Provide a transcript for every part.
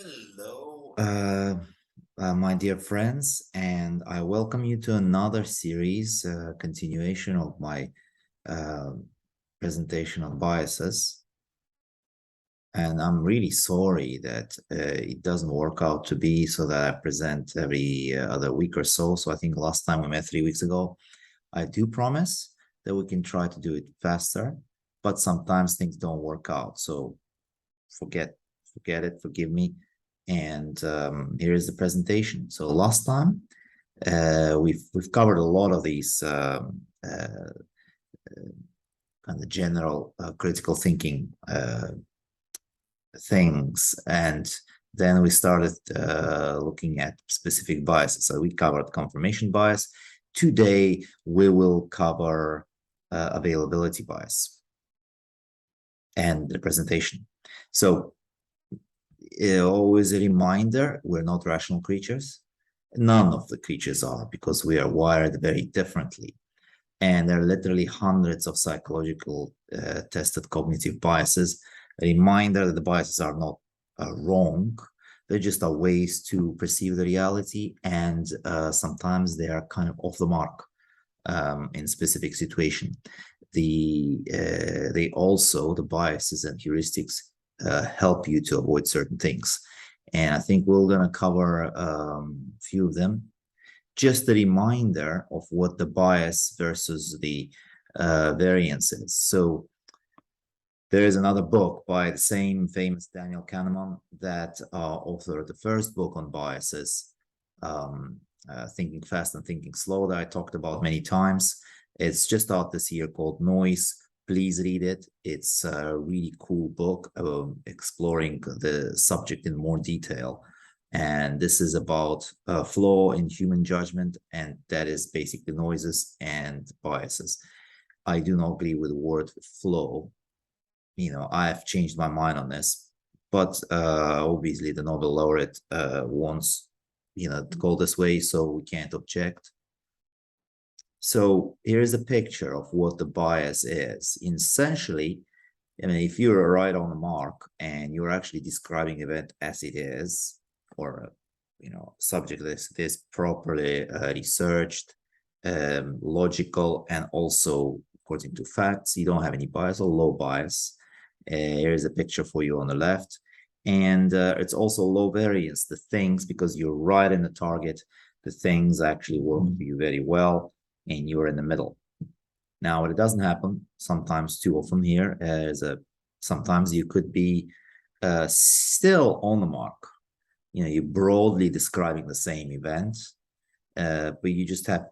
Hello, my dear friends, and I welcome you to another series, continuation of my uh, presentation on biases. And I'm really sorry that it doesn't work out to be so that I present every other week or so. So I think last time we met 3 weeks ago. I do promise that we can try to do it faster, but sometimes things don't work out. So forget it, forgive me. And here is the presentation. So last time we've covered a lot of these kind of general critical thinking things, and then we started looking at specific biases. So we covered confirmation bias. Today we will cover availability bias and representation. So always a reminder, we're not rational creatures. None of the creatures are, because we are wired very differently. And there are literally hundreds of psychological tested cognitive biases. A reminder that the biases are not wrong. They're just ways to perceive the reality, and sometimes they are kind of off the mark in specific situation. The biases and heuristics help you to avoid certain things. And I think we're going to cover a few of them. Just a reminder of what the bias versus the variance is. So there is another book by the same famous Daniel Kahneman that authored the first book on biases, Thinking Fast and Thinking Slow, that I talked about many times. It's just out this year, called Noise. Please read it. It's a really cool book exploring the subject in more detail. And this is about flaw in human judgment, and that is basically noises and biases. I do not agree with the word flow. I have changed my mind on this, but obviously the Nobel laureate wants, to go this way, so we can't object. So here's a picture of what the bias is. Essentially, if you're right on the mark and you're actually describing event as it is, or subject list is properly researched, logical, and also according to facts, you don't have any bias or low bias. Here's a picture for you on the left. And it's also low variance. The things, because you're right in the target, the things actually work for you very well, and you're in the middle. Now, it doesn't happen sometimes too often here, sometimes you could be still on the mark. You're broadly describing the same event, but you just have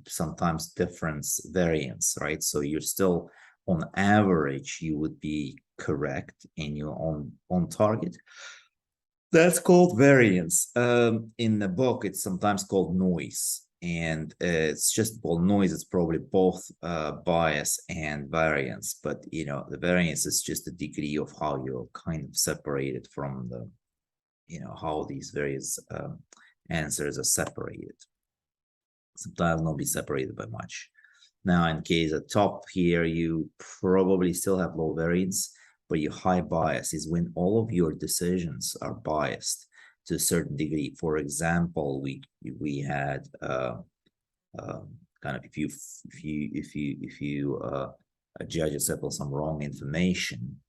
sometimes difference variance, right? So you're still, on average, you would be correct and you're on target. That's called variance. In the book, it's sometimes called noise. And it's just called noise. It's probably both bias and variance. But, the variance is just the degree of how you're kind of separated from the, how these various answers are separated. Sometimes not be separated by much. Now, in case at top here, you probably still have low variance, but your high bias is when all of your decisions are biased to a certain degree. For example, we had kind of if you judge yourself on some wrong information,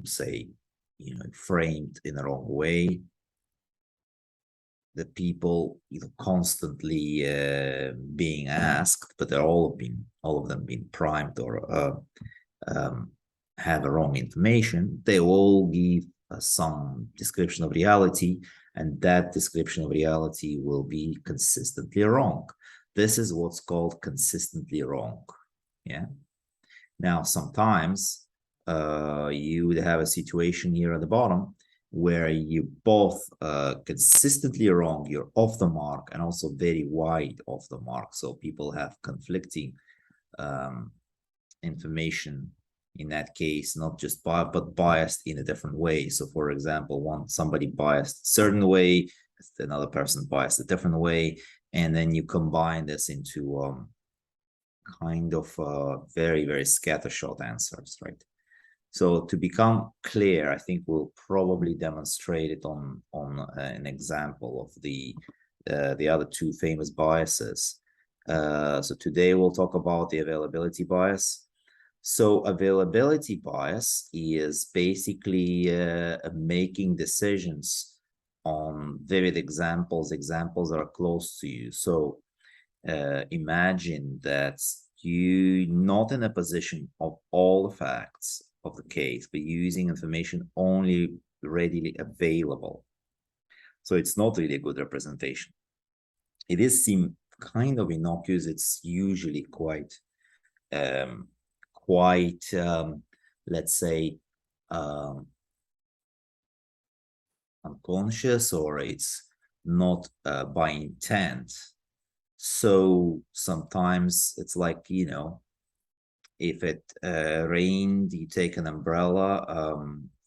say framed in the wrong way, the people constantly being asked, but they're all of them being primed or have a wrong information. They all give some description of reality, and that description of reality will be consistently wrong. This is what's called consistently wrong. Yeah. Now, sometimes you would have a situation here at the bottom where you both consistently wrong, you're off the mark, and also very wide off the mark. So people have conflicting information in that case, not just but biased in a different way. So for example, somebody biased a certain way, another person biased a different way, and then you combine this into kind of very, very scattershot answers, right? So to become clear, I think we'll probably demonstrate it on an example of the other two famous biases. So today we'll talk about the availability bias. So availability bias is basically making decisions on vivid examples that are close to you. So imagine that you're not in a position of all the facts of the case, but using information only readily available. So it's not really a good representation. It is seem kind of innocuous. It's usually quite, let's say, unconscious, or it's not by intent. So sometimes it's like, if it rained, you take an umbrella,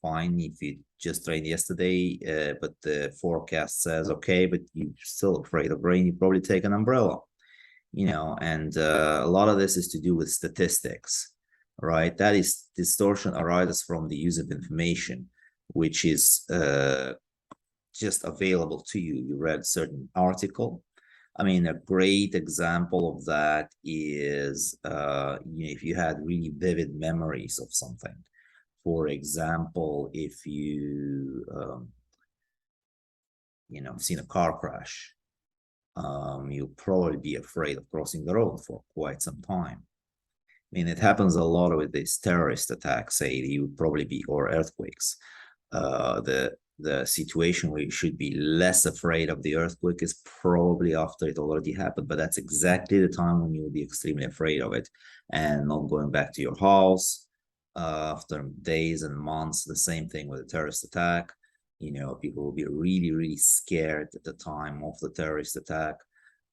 fine. If it just rained yesterday, but the forecast says okay, but you're still afraid of rain, you probably take an umbrella. And a lot of this is to do with statistics, right? That is, distortion arises from the use of information, which is just available to you. You read a certain article. I mean, a great example of that is if you had really vivid memories of something. For example, if you seen a car crash, you'll probably be afraid of crossing the road for quite some time. I mean, it happens a lot with these terrorist attacks, say, you would probably be, or earthquakes. The situation where you should be less afraid of the earthquake is probably after it already happened, but that's exactly the time when you'll be extremely afraid of it and not going back to your house after days and months. The same thing with a terrorist attack. People will be really, really scared at the time of the terrorist attack,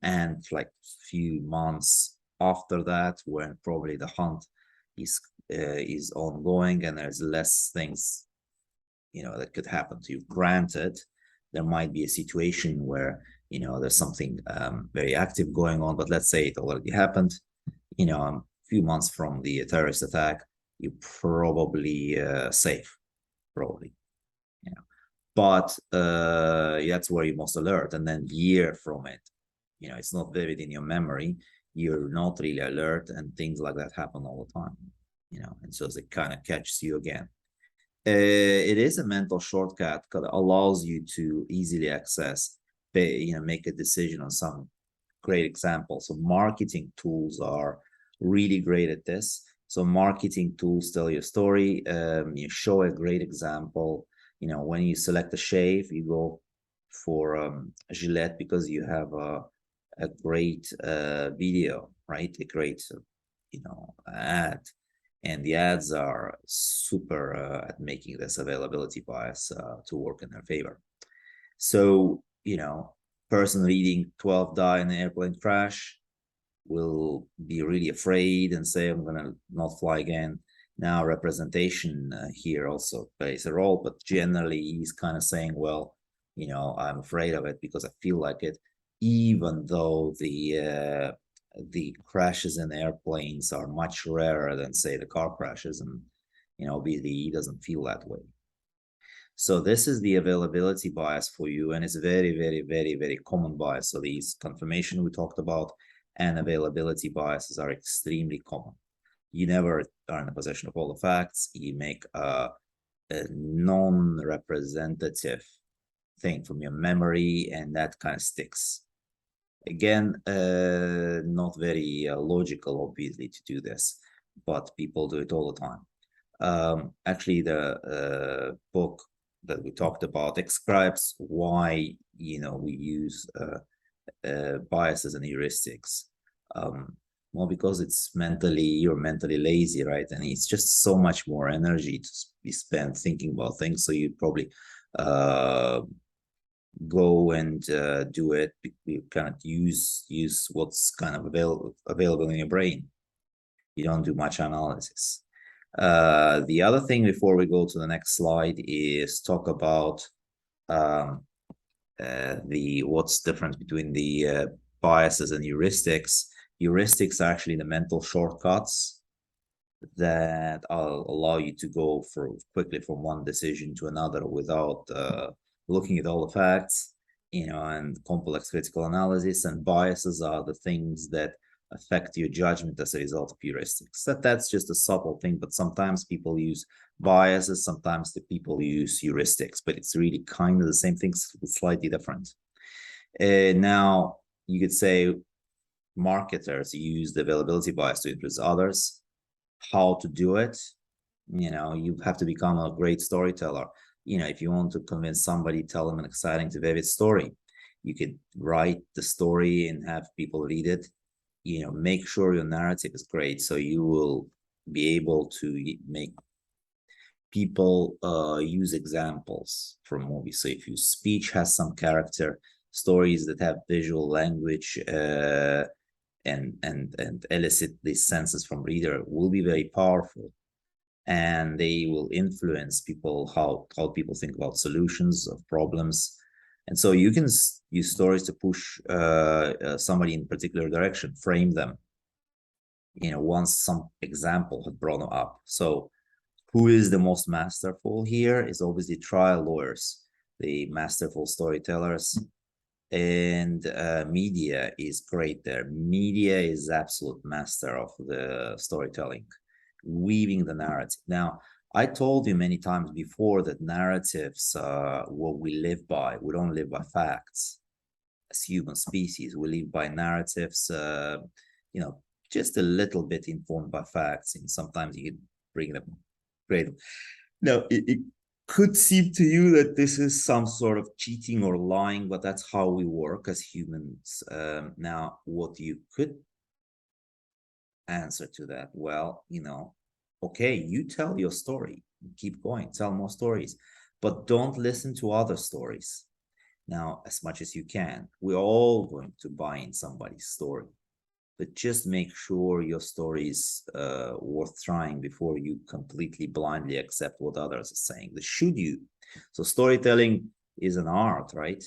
and like few months after that, when probably the hunt is ongoing and there's less things that could happen to you. Granted, there might be a situation where there's something very active going on, but let's say it already happened. A few months from the terrorist attack, you're probably safe, probably. But that's where you're most alert. And then year from it, it's not vivid in your memory. You're not really alert, and things like that happen all the time. And so it kind of catches you again. It is a mental shortcut because it allows you to easily access, make a decision on some great examples. So marketing tools are really great at this. So marketing tools tell your story. You show a great example. When you select a shave, you go for Gillette because you have a great video, right? A great, ad. And the ads are super at making this availability bias to work in their favor. So, person reading 12 die in an airplane crash will be really afraid and say, I'm going to not fly again. Now, representation here also plays a role, but generally he's kind of saying, well, I'm afraid of it because I feel like it, even though the crashes in airplanes are much rarer than, say, the car crashes, and obviously he doesn't feel that way. So this is the availability bias for you, and it's very, very, very, very common bias. So these confirmation we talked about and availability biases are extremely common. You never are in a possession of all the facts. You make a non-representative thing from your memory, and that kind of sticks. Again, not very logical, obviously, to do this, but people do it all the time. Actually, the book that we talked about describes why we use biases and heuristics. Well, because you're mentally lazy, right? And it's just so much more energy to be spent thinking about things. So you probably go and do it. You kind of use what's kind of available in your brain. You don't do much analysis. The other thing before we go to the next slide is talk about what's different between the biases and heuristics. Heuristics are actually the mental shortcuts that allow you to go quickly from one decision to another without looking at all the facts, and complex critical analysis. And biases are the things that affect your judgment as a result of heuristics. That's just a subtle thing, but sometimes people use biases, sometimes the people use heuristics, but it's really kind of the same things, slightly different. Now, you could say marketers use the availability bias to influence others. How to do it? You have to become a great storyteller. If you want to convince somebody, tell them an exciting to vivid story. You could write the story and have people read it. Make sure your narrative is great, so you will be able to make people use examples from movies. So if your speech has some character, stories that have visual language and elicit these senses from reader will be very powerful, and they will influence people, how people think about solutions of problems. And so you can use stories to push somebody in a particular direction, frame them, once some example had brought them up. So who is the most masterful here is obviously trial lawyers, the masterful storytellers. And media is great there. Media is absolute master of the storytelling, weaving the narrative. Now, I told you many times before that narratives what we live by. We don't live by facts as human species. We live by narratives, just a little bit informed by facts, and sometimes you can bring them great. Now, it could seem to you that this is some sort of cheating or lying, but that's how we work as humans. Now, what you could answer to that, well, okay, you tell your story, keep going, tell more stories, but don't listen to other stories. Now, as much as you can, we're all going to buy in somebody's story, but just make sure your story is worth trying before you completely blindly accept what others are saying. But should you? So storytelling is an art, right?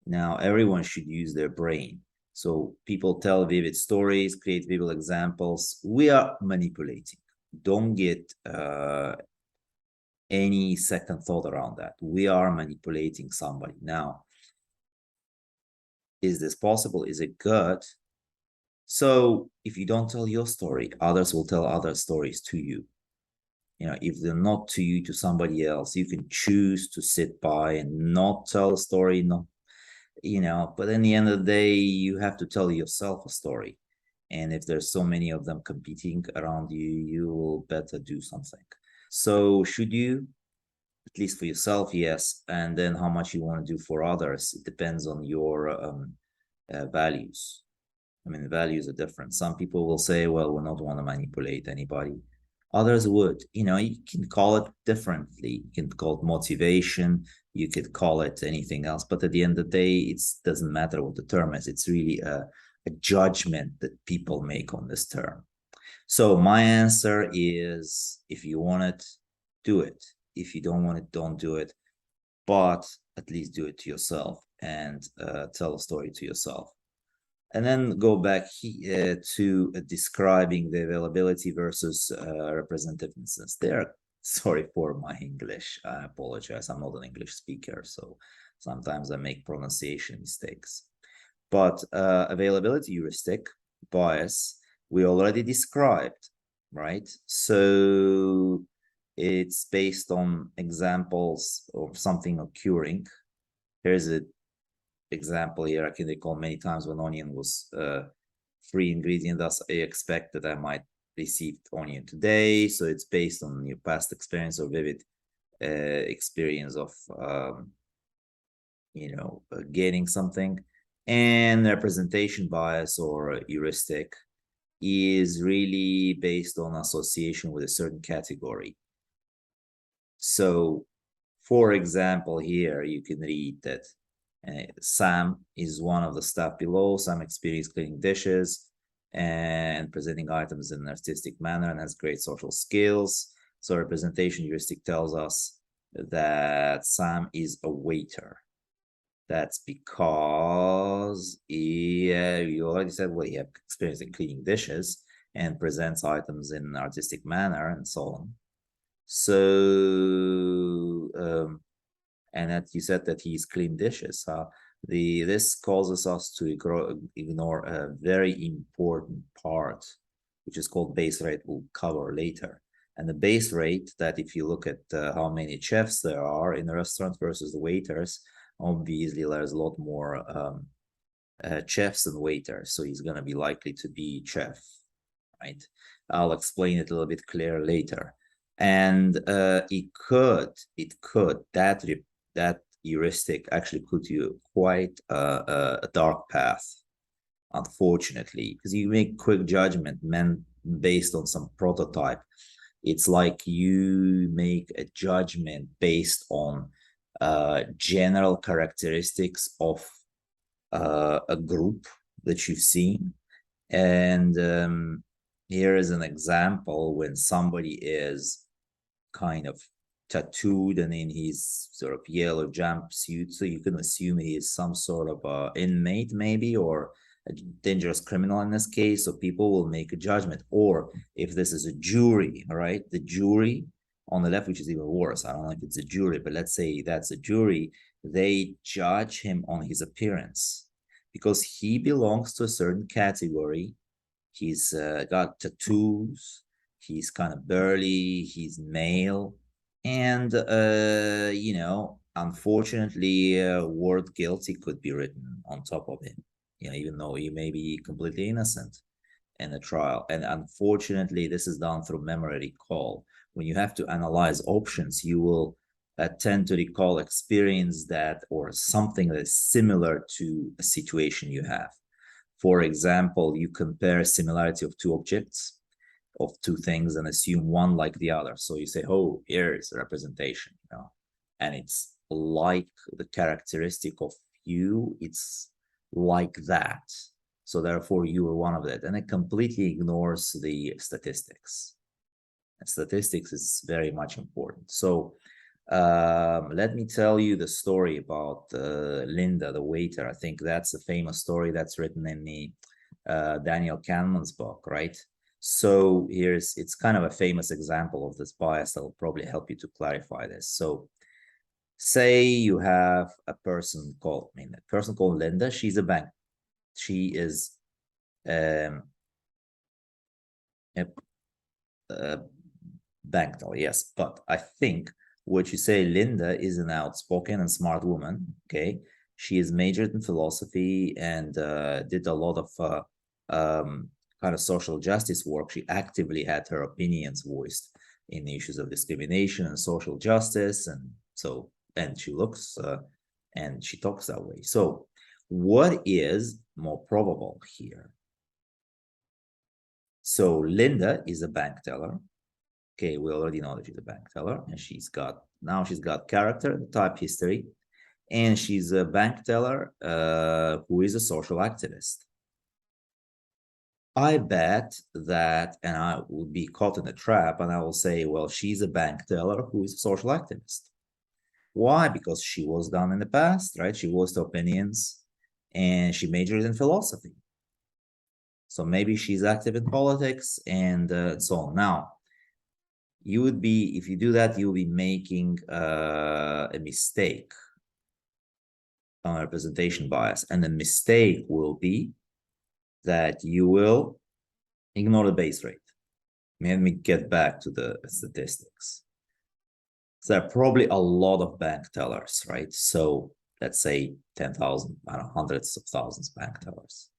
Now, everyone should use their brain. So people tell vivid stories, create vivid examples. We are manipulating. Don't get any second thought around that. We are manipulating somebody. Now, is this possible? Is it good? So if you don't tell your story, others will tell other stories to you. If they're not to you, to somebody else, you can choose to sit by and not tell a story, but in the end of the day, you have to tell yourself a story. And if there's so many of them competing around you, you will better do something. So should you? At least for yourself, yes. And then how much you want to do for others, it depends on your values. I mean, the values are different. Some people will say, well, we don't want to manipulate anybody. Others would. You can call it differently. You can call it motivation. You could call it anything else. But at the end of the day, it doesn't matter what the term is. It's really a judgment that people make on this term. So my answer is, if you want it, do it. If you don't want it, don't do it. But at least do it to yourself and tell a story to yourself. And then go back to describing the availability versus representativeness. There, sorry for my English. I apologize. I'm not an English speaker, so sometimes I make pronunciation mistakes. But availability heuristic bias, we already described, right? So it's based on examples of something occurring. Here's an example here. I can recall many times when onion was free ingredient, thus I expect that I might receive onion today. So it's based on your past experience or vivid experience of getting something. And representation bias or heuristic is really based on association with a certain category. So, for example, here you can read that Sam is one of the staff below. Sam experienced cleaning dishes and presenting items in an artistic manner and has great social skills. So representation heuristic tells us that Sam is a waiter. That's because you already said, well, you have experience in cleaning dishes. and presents items in an artistic manner and so on. So, and that you said that he's clean dishes. This causes us to ignore a very important part, which is called base rate. We'll cover later. And the base rate, that if you look at how many chefs there are in a restaurant versus the waiters, obviously there's a lot more chefs and waiters, so he's going to be likely to be chef, right? I'll explain it a little bit clearer later. And that heuristic actually put you quite a dark path, unfortunately, because you make quick judgment based on some prototype. It's like you make a judgment based on general characteristics of a group that you've seen. And here is an example when somebody is kind of tattooed and in his sort of yellow jumpsuit, so you can assume he is some sort of inmate maybe, or a dangerous criminal in this case, so people will make a judgment. Or if this is a jury, all right, the jury on the left, which is even worse, I don't know if it's a jury, but let's say that's a jury, they judge him on his appearance because he belongs to a certain category. He's got tattoos, he's kind of burly, he's male, and you know, unfortunately, word guilty could be written on top of him, you know, even though he may be completely innocent in a trial. And unfortunately, this is done through memory recall. When you have to analyze options, you will tend to recall experience that or something that is similar to a situation you have. For example, you compare similarity of two objects, of two things, and assume one like the other. So you say, oh, here is a representation, you know, and it's like the characteristic of you, it's like that. So therefore you are one of that. And it completely ignores the statistics. And statistics is very much important. So let me tell you the story about Linda, the waiter. I think that's a famous story that's written in the Daniel Kahneman's book, right? So it's kind of a famous example of this bias that will probably help you to clarify this. So say you have a person called Linda. She's a bank. She is a bank teller, yes. But I think what you say, Linda is an outspoken and smart woman, okay? She is majored in philosophy and did a lot of kind of social justice work. She actively had her opinions voiced in the issues of discrimination and social justice. And so, and she looks and she talks that way. So what is more probable here? So Linda is a bank teller. Okay, we already know that she's a bank teller, and she's got character, type history, and she's a bank teller who is a social activist. I bet that, and I would be caught in a trap, and I will say, well, she's a bank teller who is a social activist. Why? Because she was done in the past, right? She voiced opinions, and she majored in philosophy. So maybe she's active in politics and so on. Now, you would be, if you do that, you'll be making a mistake on representation bias. And the mistake will be that you will ignore the base rate. Let me get back to the statistics. So there are probably a lot of bank tellers, right? So let's say 10,000, I don't know, hundreds of thousands of bank tellers.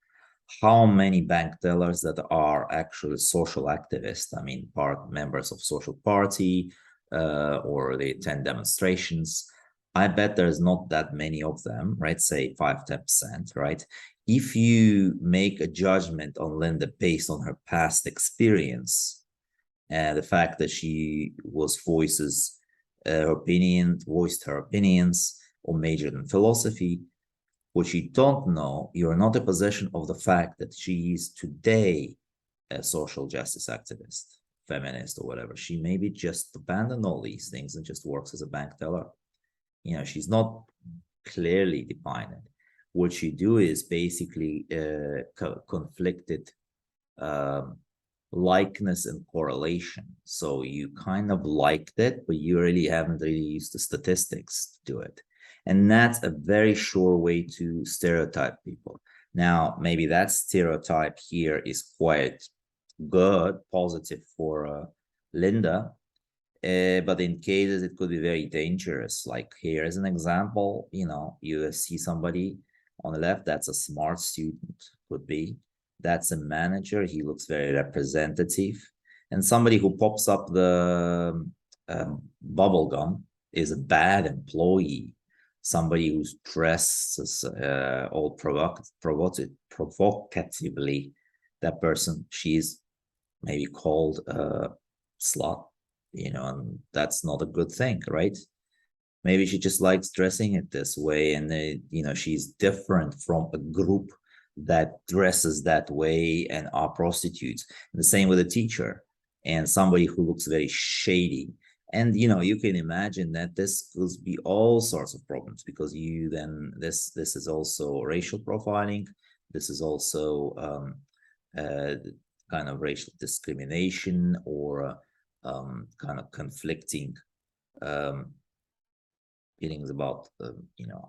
How many bank tellers that are actually social activists? I mean, members of social party, or they attend demonstrations. I bet there's not that many of them, right? Say 5-10%, right? If you make a judgment on Linda based on her past experience and the fact that she voiced her opinions or majored in philosophy, what you don't know, you're not in possession of the fact that she is today a social justice activist, feminist, or whatever. She maybe just abandoned all these things and just works as a bank teller. You know, she's not clearly defined. What you do is basically conflicted likeness and correlation. So you kind of liked it, but you really haven't really used the statistics to do it. And that's a very sure way to stereotype people. Now, maybe that stereotype here is quite good, positive for Linda, but in cases it could be very dangerous. Like here as an example, you see somebody on the left, that's a smart student, could be. That's a manager, he looks very representative. And somebody who pops up the bubble gum is a bad employee. Somebody who's dresses all provocatively, that person, she's maybe called a slut, and that's not a good thing, right? Maybe she just likes dressing it this way, and she's different from a group that dresses that way and are prostitutes. And the same with a teacher and somebody who looks very shady. And you can imagine that this could be all sorts of problems, because this is also racial profiling. This is also kind of racial discrimination, or kind of conflicting feelings about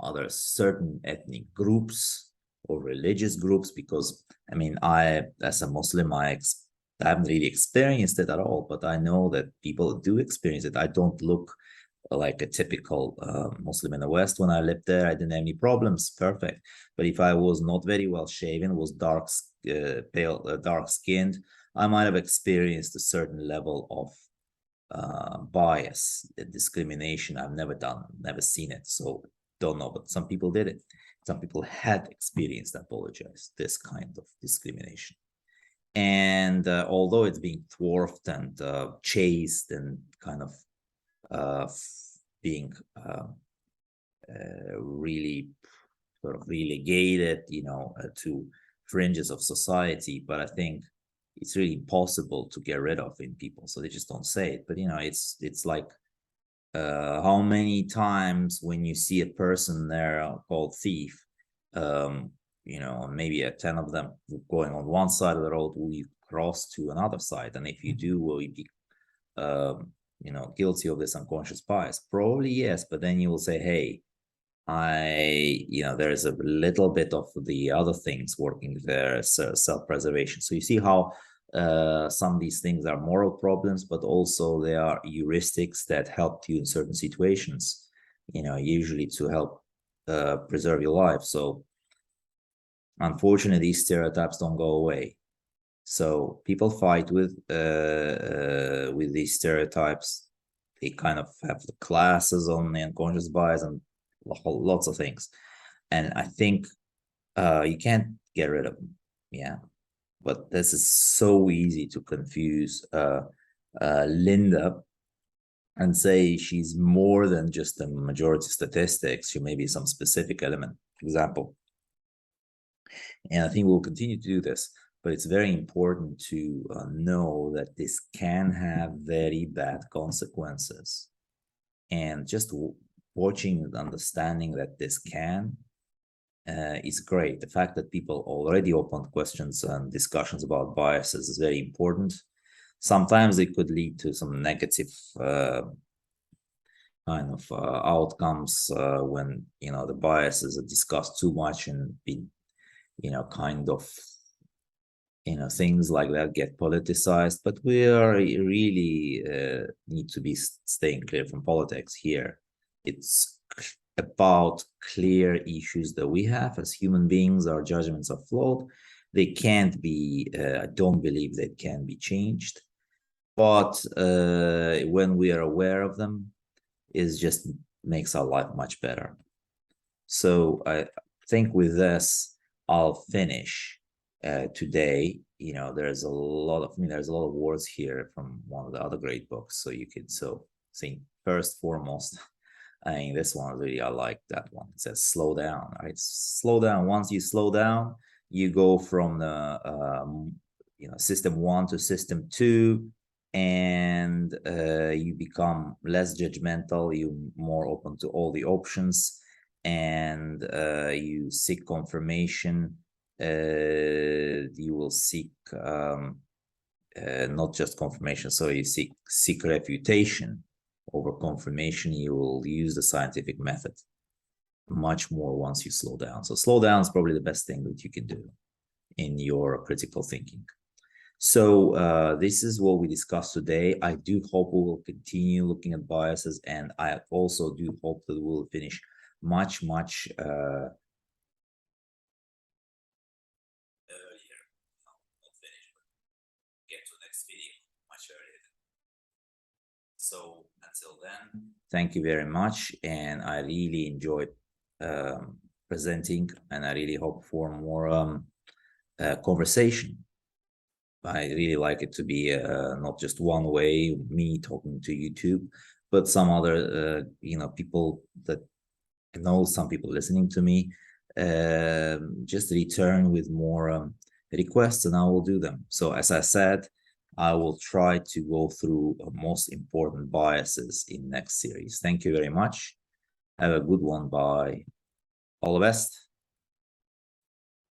other certain ethnic groups or religious groups. Because I, as a Muslim, I haven't really experienced it at all, but I know that people do experience it. I don't look like a typical Muslim in the West. When I lived there, I didn't have any problems, perfect. But if I was not very well shaven, was pale, dark skinned, I might have experienced a certain level of bias, discrimination. I've never seen it, so don't know. But some people did it. Some people had experienced, this kind of discrimination. And although it's being thwarted and chased and kind of being really sort of relegated, to fringes of society, but I think it's really impossible to get rid of in people, so they just don't say it. But it's like how many times when you see a person there called thief, maybe 10 of them going on one side of the road, will you cross to another side? And if you do, will you be guilty of this unconscious bias? Probably yes, but then you will say, hey, there's a little bit of the other things working there, self-preservation. So you see how some of these things are moral problems, but also they are heuristics that help you in certain situations, usually to help preserve your life. So unfortunately, these stereotypes don't go away. So people fight with these stereotypes. They kind of have the classes on the unconscious bias and lots of things. And I think you can't get rid of them. Yeah. But this is so easy to confuse Linda and say she's more than just the majority statistics. She may be some specific element, example. And I think we'll continue to do this, but it's very important to know that this can have very bad consequences. And just watching and understanding that this can is great. The fact that people already opened questions and discussions about biases is very important. Sometimes it could lead to some negative kind of outcomes when the biases are discussed too much and be kind of things like that get politicized. But we are really need to be staying clear from politics here. It's about clear issues that we have as human beings. Our judgments are flawed. They can't be, I don't believe they can be changed. But when we are aware of them, it just makes our life much better. So I think with this, I'll finish today. There's a lot of words here from one of the other great books. So you could think first, foremost, this one really, I like that one. It says slow down, right? Slow down. Once you slow down, you go from the system 1 to system 2, and you become less judgmental. You're more open to all the options, and you seek confirmation. You will seek not just confirmation. So you seek refutation over confirmation. You will use the scientific method much more once you slow down. So slow down is probably the best thing that you can do in your critical thinking. So this is what we discussed today. I do hope we will continue looking at biases, and I also do hope that we will finish much earlier. Not finish, but get to the next video much earlier. So until then, thank you very much, and I really enjoyed presenting, and I really hope for more conversation. I really like it to be not just one way, me talking to YouTube, but some other, people that I know, some people listening to me, just return with more requests, and I will do them. So as I said, I will try to go through most important biases in next series. Thank you very much. Have a good one. Bye. All the best.